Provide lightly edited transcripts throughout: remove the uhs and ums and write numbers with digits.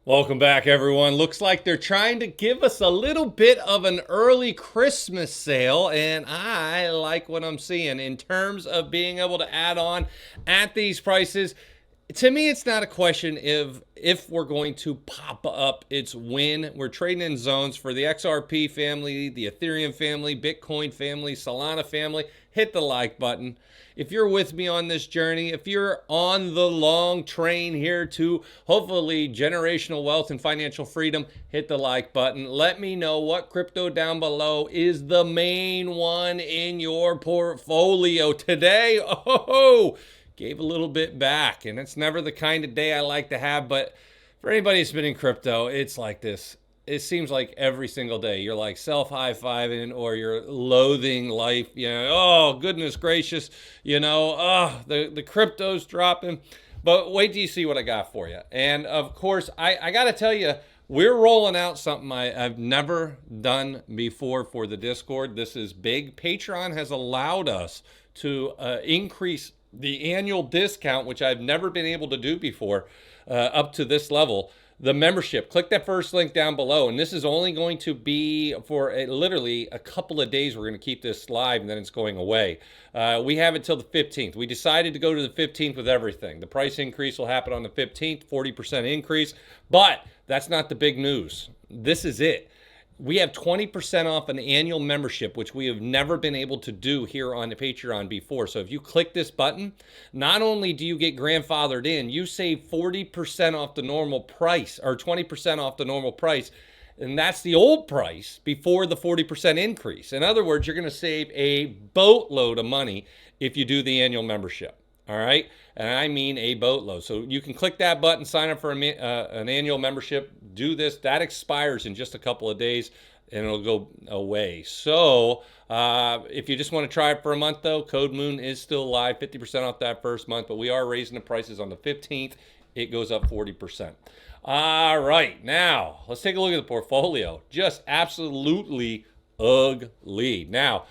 Welcome back, everyone. Looks like they're trying to give us a little bit of an early Christmas sale, and I like what I'm seeing in terms of being able to add on at these prices. To me, it's not a question if we're going to pop up. It's when. We're trading in zones for the XRP family, the Ethereum family, Bitcoin family, Solana family. Hit the like button. If you're with me on this journey, if you're on the long train here to hopefully generational wealth and financial freedom, hit the like button. Let me know what crypto down below is the main one in your portfolio today. Oh, gave a little bit back, and it's never the kind of day I like to have, but for anybody who's been in crypto, it's like this. It seems like every single day you're like self high-fiving or you're loathing life. Oh, goodness gracious, the crypto's dropping. But wait till you see what I got for you. And of course, I got to tell you, we're rolling out something I've never done before for the Discord. This is big. Patreon has allowed us to increase the annual discount, which I've never been able to do before, up to this level. The membership. Click that first link down below, and this is only going to be for literally a couple of days. We're going to keep this live, and then it's going away. We have it till the 15th. We decided to go to the 15th with everything. The price increase will happen on the 15th, 40% increase, but that's not the big news. This is it. We have 20% off an annual membership, which we have never been able to do here on the Patreon before. So if you click this button, not only do you get grandfathered in, you save 40% off the normal price, or 20% off the normal price. And that's the old price before the 40% increase. In other words, you're going to save a boatload of money if you do the annual membership. All right. And I mean a boatload. So you can click that button, sign up for an annual membership, do this. That expires in just a couple of days and it'll go away. So if you just want to try it for a month, though, Code Moon is still live, 50% off that first month, but we are raising the prices on the 15th. It goes up 40%. All right. Now let's take a look at the portfolio. Just absolutely ugly. Now,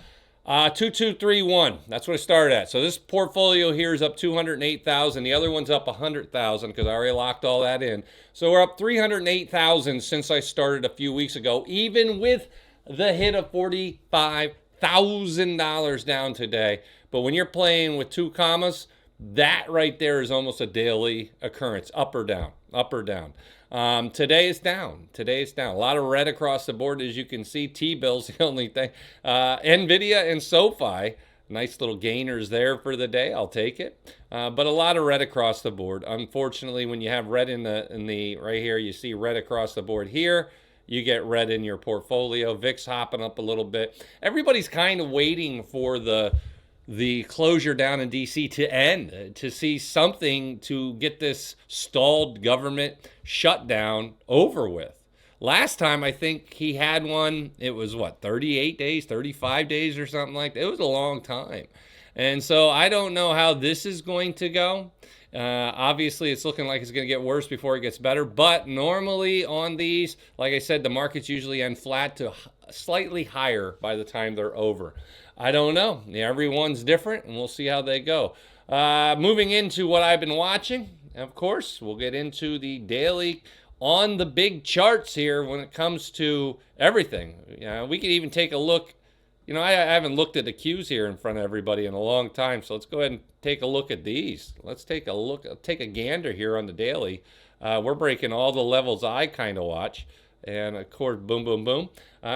2231. That's what I started at. So this portfolio here is up 208,000. The other one's up 100,000 because I already locked all that in. So we're up 308,000 since I started a few weeks ago, even with the hit of $45,000 down today. But when you're playing with two commas, that right there is almost a daily occurrence, up or down, up or down. Today is down. Today is down. A lot of red across the board, as you can see. T-bills, the only thing. NVIDIA and SoFi, nice little gainers there for the day. I'll take it. But a lot of red across the board. Unfortunately, when you have red in the right here, you see red across the board here. You get red in your portfolio. VIX hopping up a little bit. Everybody's kind of waiting for the closure down in DC to end, to see something to get this stalled government shutdown over with. Last time, I think he had one, it was 38 days, 35 days or something like that. It was a long time. And so I don't know how this is going to go. Obviously, it's looking like it's going to get worse before it gets better. But normally on these, like I said, the markets usually end flat to slightly higher by the time they're over. I don't know. Everyone's different, and we'll see how they go. Moving into what I've been watching, of course, we'll get into the daily on the big charts here when it comes to everything. We could even take a look. I haven't looked at the Qs here in front of everybody in a long time, so let's go ahead and take a look at these. Let's take a look, take a gander here on the daily. We're breaking all the levels I kind of watch, and of course, boom, boom, boom.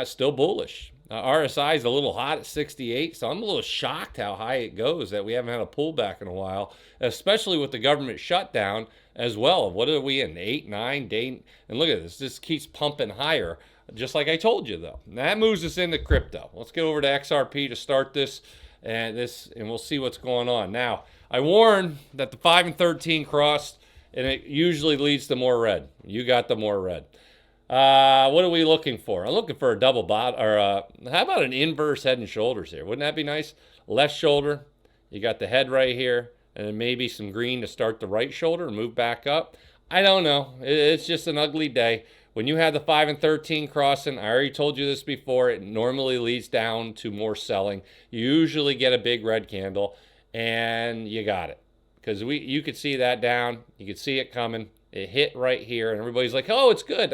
Still bullish. RSI is a little hot at 68, so I'm a little shocked how high it goes, that we haven't had a pullback in a while, especially with the government shutdown as well. What are we in, 8, 9 day? And look at this, this keeps pumping higher, just like I told you, though. And that moves us into crypto. Let's get over to XRP to start this, and we'll see what's going on. Now, I warned that the 5 and 13 crossed, and it usually leads to more red. You got the more red. What are we looking for? I'm looking for a double bot, or how about an inverse head and shoulders here? Wouldn't that be nice? Left shoulder, you got the head right here, and then maybe some green to start the right shoulder and move back up. I don't know. It's just an ugly day. When you have the 5 and 13 crossing, I already told you this before, it normally leads down to more selling. You usually get a big red candle, and you got it. Because you could see that down. You could see it coming. It hit right here, and everybody's like, oh, it's good.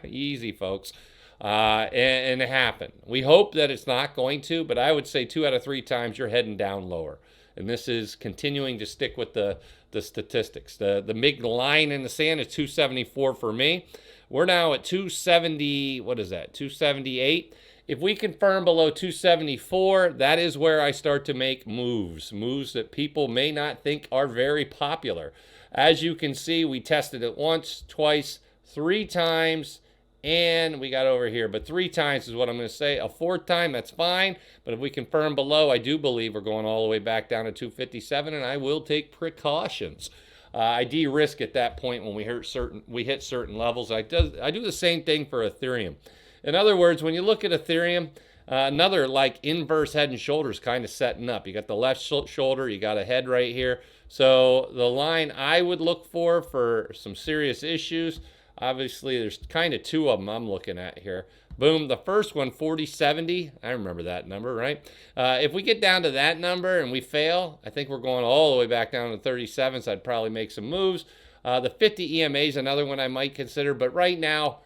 Easy, folks. And it happened. We hope that it's not going to, but I would say 2 out of 3 times you're heading down lower. And this is continuing to stick with the statistics. The big line in the sand is 274 for me. We're now at 270, what is that, 278. If we confirm below 274, that is where I start to make moves that people may not think are very popular. As you can see, we tested it once, twice, 3 times, and we got over here. But 3 times is what I'm going to say. A 4th time, that's fine. But if we confirm below, I do believe we're going all the way back down to 257, and I will take precautions. I de-risk at that point when we hit certain levels. I do the same thing for Ethereum. In other words, when you look at Ethereum, another like inverse head and shoulders kind of setting up. You got the left shoulder, you got a head right here. So the line I would look for some serious issues, obviously there's kind of 2 of them I'm looking at here. Boom, the first one, 4070. I remember that number, right? If we get down to that number and we fail, I think we're going all the way back down to 37, so I'd probably make some moves. The 50 EMA is another one I might consider, but right now,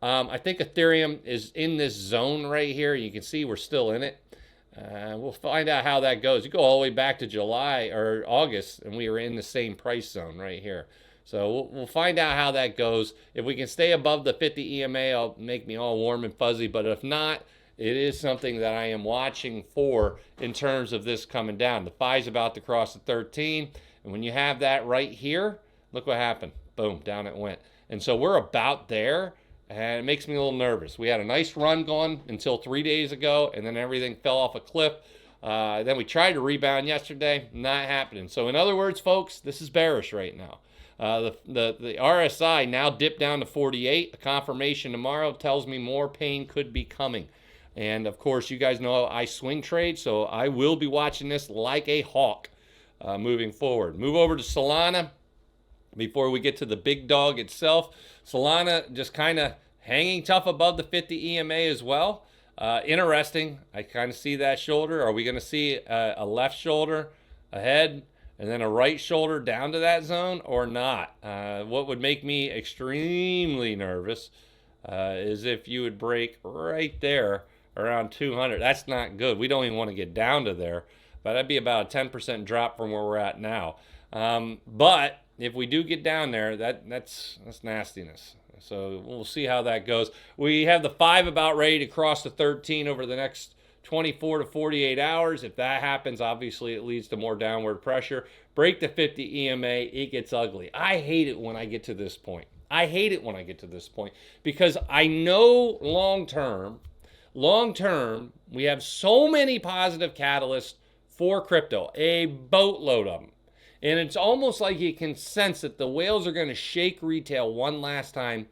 I think Ethereum is in this zone right here. You can see we're still in it. We'll find out how that goes. You go all the way back to July or August, and we were in the same price zone right here. So we'll find out how that goes. If we can stay above the 50 EMA, it'll make me all warm and fuzzy. But if not, it is something that I am watching for in terms of this coming down. The 5's about to cross the 13. And when you have that right here, look what happened. Boom, down it went. And so we're about there. And it makes me a little nervous. We had a nice run going until 3 days ago, and then everything fell off a cliff. Then we tried to rebound yesterday, not happening. So in other words, folks, this is bearish right now. The RSI now dipped down to 48. A confirmation tomorrow tells me more pain could be coming. And of course, you guys know I swing trade, so I will be watching this like a hawk moving forward. Move over to Solana. Before we get to the big dog itself, Solana just kind of hanging tough above the 50 EMA as well. Interesting. I kind of see that shoulder. Are we going to see a left shoulder ahead and then a right shoulder down to that zone or not? What would make me extremely nervous is if you would break right there around 200. That's not good. We don't even want to get down to there, but that'd be about a 10% drop from where we're at now. But if we do get down there, that's nastiness. So we'll see how that goes. We have the 5 about ready to cross the 13 over the next 24 to 48 hours. If that happens, obviously it leads to more downward pressure. Break the 50 EMA, it gets ugly. I hate it when I get to this point. Because I know long term, we have so many positive catalysts for crypto, a boatload of them. And it's almost like you can sense that the whales are going to shake retail one last time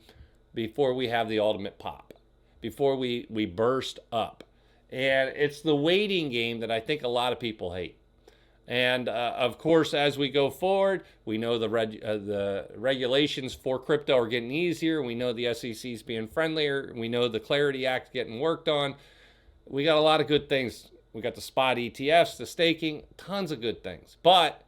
before we have the ultimate pop, before we burst up. And it's the waiting game that I think a lot of people hate. And of course, as we go forward, we know the regulations for crypto are getting easier. We know the SEC is being friendlier. We know the Clarity Act getting worked on. We got a lot of good things. We got the spot ETFs, the staking, tons of good things. But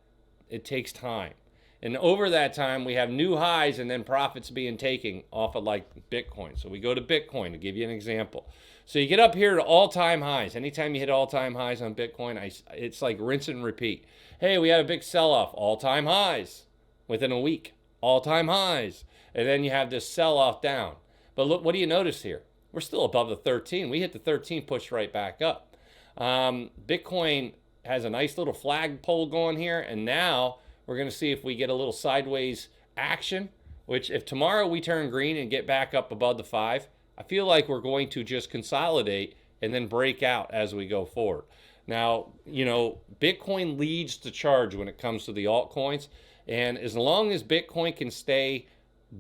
it takes time. And over that time, we have new highs and then profits being taken off of like Bitcoin. So we go to Bitcoin to give you an example. So you get up here to all-time highs. Anytime you hit all-time highs on Bitcoin, it's like rinse and repeat. Hey, we had a big sell-off, all-time highs. Within a week, all-time highs. And then you have this sell-off down. But look, what do you notice here? We're still above the 13. We hit the 13, pushed right back up. Bitcoin has a nice little flagpole going here, and now we're going to see if we get a little sideways action, which if tomorrow we turn green and get back up above the 5, I feel like we're going to just consolidate and then break out as we go forward. Now, you know, Bitcoin leads the charge when it comes to the altcoins, and as long as Bitcoin can stay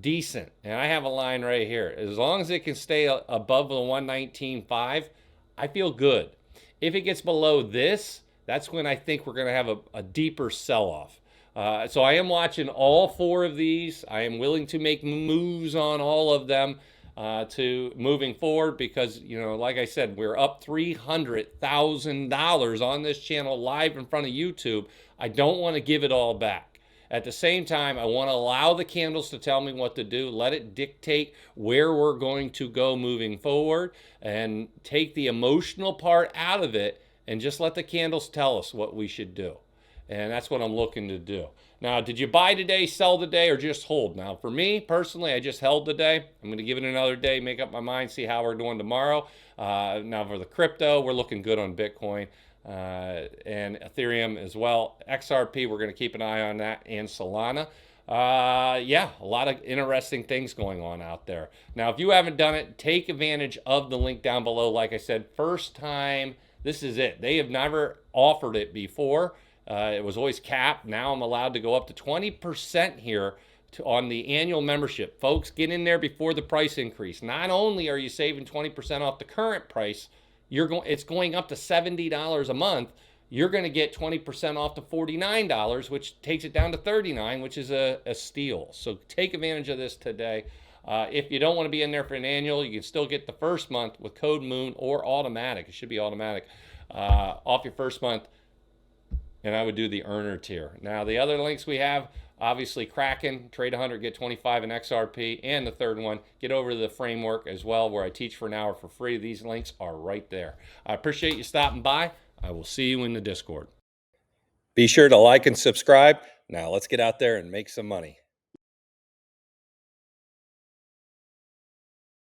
decent, and I have a line right here, as long as it can stay above the 119.5, I feel good. If it gets below this, that's when I think we're going to have a deeper sell-off. So I am watching all 4 of these. I am willing to make moves on all of them to moving forward because, you know, like I said, we're up $300,000 on this channel live in front of YouTube. I don't want to give it all back. At the same time, I want to allow the candles to tell me what to do, let it dictate where we're going to go moving forward, and take the emotional part out of it and just let the candles tell us what we should do. And that's what I'm looking to do. Now, did you buy today, sell today, or just hold? Now, for me personally, I just held today. I'm going to give it another day, make up my mind, see how we're doing tomorrow. Now, for the crypto, we're looking good on Bitcoin and Ethereum as well. XRP, we're going to keep an eye on that, and Solana. Yeah, a lot of interesting things going on out there. Now, if you haven't done it, take advantage of the link down below. Like I said, first time, this is it. They have never offered it before. It was always capped. Now I'm allowed to go up to 20% here on the annual membership. Folks, get in there before the price increase. Not only are you saving 20% off the current price, it's going up to $70 a month. You're going to get 20% off to $49, which takes it down to $39, which is a steal. So take advantage of this today. If you don't want to be in there for an annual, you can still get the first month with code MOON or automatic. It should be automatic off your first month. And I would do the earner tier. Now, the other links we have, obviously Kraken, trade 100, get 25 in XRP, and the third one, get over to the framework as well, where I teach for an hour for free. These links are right there. I appreciate you stopping by. I will see you in the Discord. Be sure to like and subscribe. Now, let's get out there and make some money.